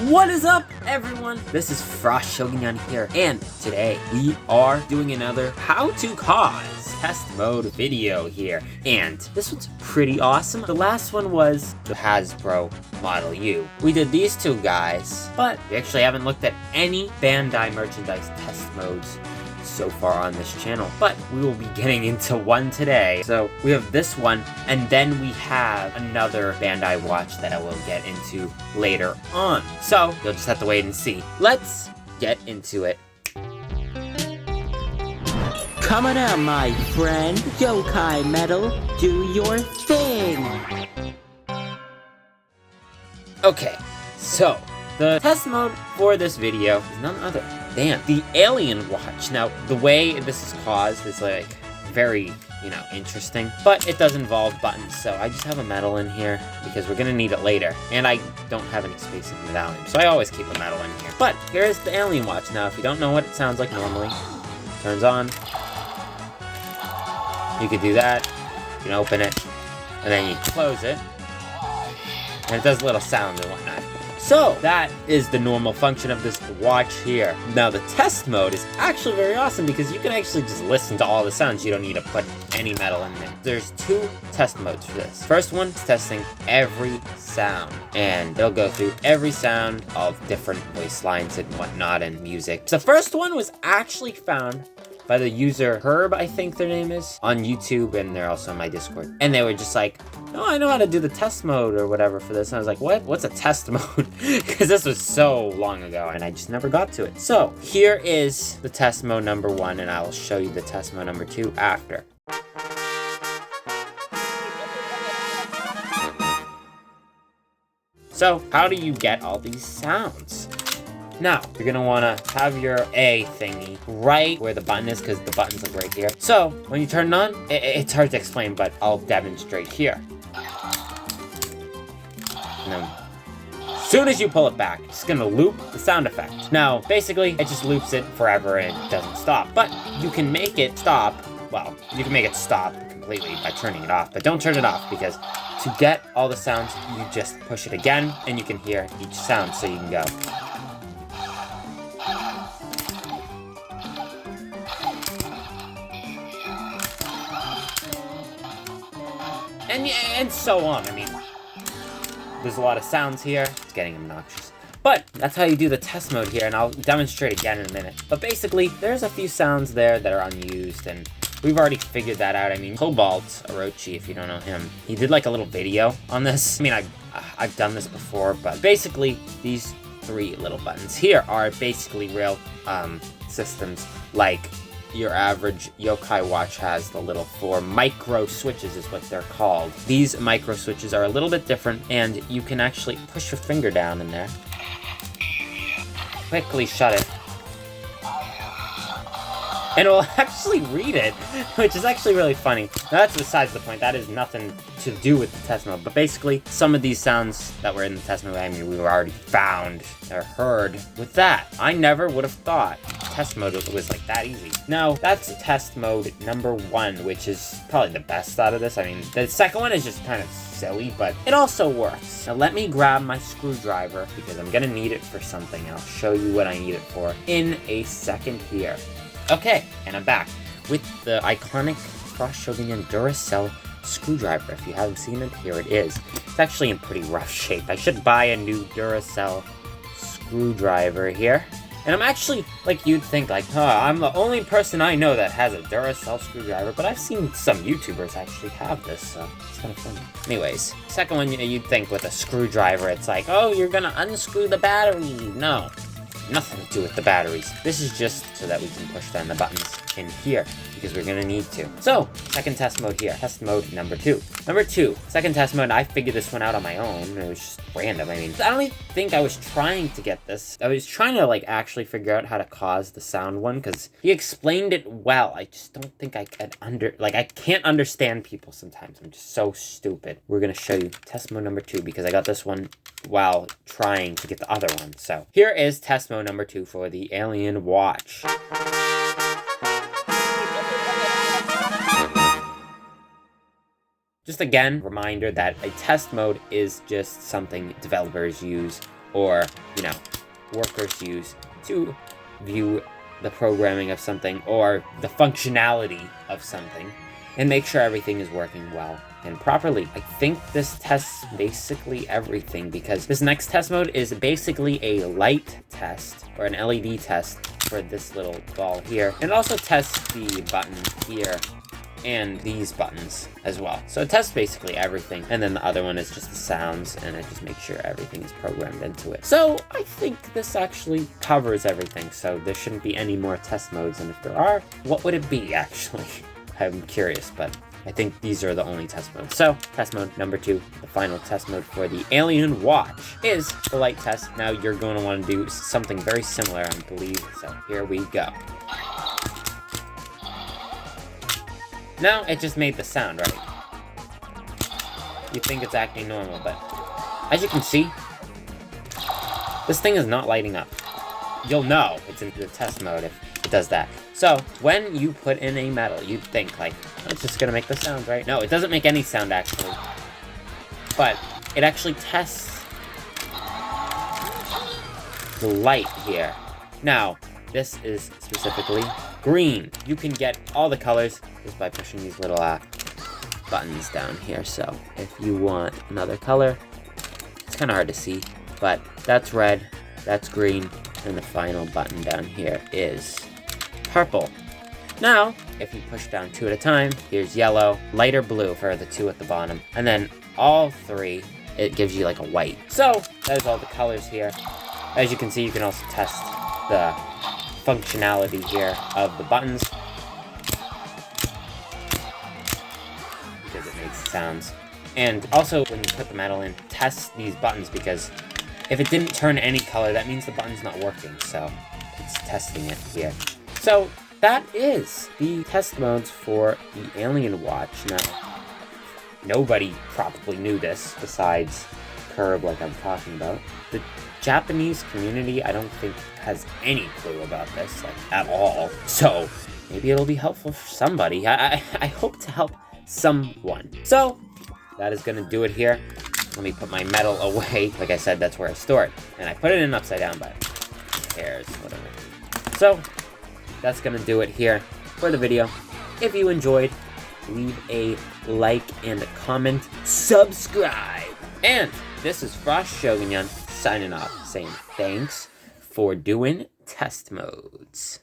What is up, everyone? This is Frost Shogunyan here, and today we are doing another how to cause test mode video here, and this one's pretty awesome. The last one was the Hasbro Model U. We did these two guys, but we actually haven't looked at any Bandai merchandise test modes so far on this channel, but we will be getting into one today. So we have this one, and then we have another Bandai watch that I will get into later on. So you'll just have to wait and see. Let's get into it. Come on out, my friend. Yokai Metal, do your thing. Okay, so the test mode for this video is none other than the Alien Watch. Now, the way this is caused is like very, interesting, but it does involve buttons. So I just have a metal in here because we're gonna need it later, and I don't have any space in the medallion, so I always keep a metal in here. But here's the Alien Watch. Now, if you don't know what it sounds like normally, it turns on. You could do that. You can open it, and then you close it, and it does little sounds and whatnot. So that is the normal function of this watch here. Now the test mode is actually very awesome because you can actually just listen to all the sounds. You don't need to put any metal in there. There's two test modes for this. First one is testing every sound, and they'll go through every sound of different voice lines and whatnot and music. The first one was actually found by the user Herb, I think their name is, on YouTube, and they're also on my Discord. And they were just like, "Oh, I know how to do the test mode or whatever for this." And I was like, what? What's a test mode? Because this was so long ago, and I just never got to it. So here is the test mode number 1, and I will show you the test mode number 2 after. So how do you get all these sounds? Now, you're gonna wanna have your A thingy right where the button is, because the button's like right here. So, when you turn it on, it's hard to explain, but I'll demonstrate here. And then, as soon as you pull it back, it's gonna loop the sound effect. Now, basically, it just loops it forever and it doesn't stop. But you can make it stop, well, you can make it stop completely by turning it off, but don't turn it off, because to get all the sounds, you just push it again, and you can hear each sound, so you can go. And so on. I mean, there's a lot of sounds here. It's getting obnoxious. But that's how you do the test mode here, and I'll demonstrate again in a minute. But basically, there's a few sounds there that are unused, and we've already figured that out. I mean, Cobalt Orochi, if you don't know him, he did like a little video on this. I mean, I've done this before, but basically, these 3 little buttons here are basically real systems like your average yokai watch has. The little 4 micro switches is what they're called. These micro switches are a little bit different, and you can actually push your finger down in there, quickly shut it, and it will actually read it, which is actually really funny. Now that's besides the point. That is nothing to do with the test mode. But basically, some of these sounds that were in the test mode, I mean, we were already found or heard with that. I never would have thought test mode was like that easy. Now, that's test mode number 1, which is probably the best out of this. I mean, the second one is just kind of silly, but it also works. Now let me grab my screwdriver, because I'm gonna need it for something. I'll show you what I need it for in a second here. Okay, and I'm back with the iconic Frost Shogunyan Duracell screwdriver. If you haven't seen it, here it is. It's actually in pretty rough shape. I should buy a new Duracell screwdriver here. And I'm actually, like, you'd think, like, I'm the only person I know that has a Duracell screwdriver, but I've seen some YouTubers actually have this, so it's kind of funny. Anyways, second one, you'd think with a screwdriver, it's like, oh, you're gonna unscrew the battery. No. Nothing to do with the batteries. This is just so that we can push down the buttons in here, because we're gonna need to. So, second test mode here. Test mode number 2. Number 2, second test mode, I figured this one out on my own. It was just random. I mean, I don't even think I was trying to get this. I was trying to, like, actually figure out how to cause the sound one, because he explained it well. I just don't think I could I can't understand people sometimes. I'm just so stupid. We're gonna show you test mode number 2, because I got this one while trying to get the other one. So, here is test mode number 2 for the Alien Watch. Just again, reminder that a test mode is just something developers use or, workers use to view the programming of something or the functionality of something and make sure everything is working well and properly. I think this tests basically everything, because this next test mode is basically a light test or an LED test for this little ball here. And it also tests the button here and these buttons as well. So it tests basically everything. And then the other one is just the sounds, and it just makes sure everything is programmed into it. So I think this actually covers everything. So there shouldn't be any more test modes. And if there are, what would it be actually? I'm curious, but I think these are the only test modes. So test mode number 2, the final test mode for the Alien Watch, is the light test. Now you're going to want to do something very similar, I believe. So here we go. Now it just made the sound, right? You think it's acting normal, but as you can see, this thing is not lighting up. You'll know it's in the test mode if it does that. So when you put in a metal, you'd think like, oh, it's just gonna make the sound, right? No, it doesn't make any sound actually. But it actually tests the light here. Now, this is specifically green. You can get all the colors just by pushing these little buttons down here. So if you want another color, it's kind of hard to see, but that's red, that's green, and the final button down here is purple. Now, if you push down 2 at a time, here's yellow, lighter blue for the 2 at the bottom, and then all 3, it gives you like a white. So there's all the colors here. As you can see, you can also test the functionality here of the buttons, because it makes sounds. And also, when you put the metal in, test these buttons, because if it didn't turn any color, that means the button's not working. So it's testing it here. So that is the test modes for the Alien Watch. Now, nobody probably knew this besides Curb, like I'm talking about. The Japanese community, I don't think, has any clue about this, like, at all. So maybe it'll be helpful for somebody. I hope to help someone. So that is gonna do it here. Let me put my metal away. Like I said, that's where I store it. And I put it in upside down, but who cares, whatever. So that's gonna do it here for the video. If you enjoyed, leave a like and a comment. Subscribe. And this is Frost Shogunyan signing off, saying thanks for doing test modes.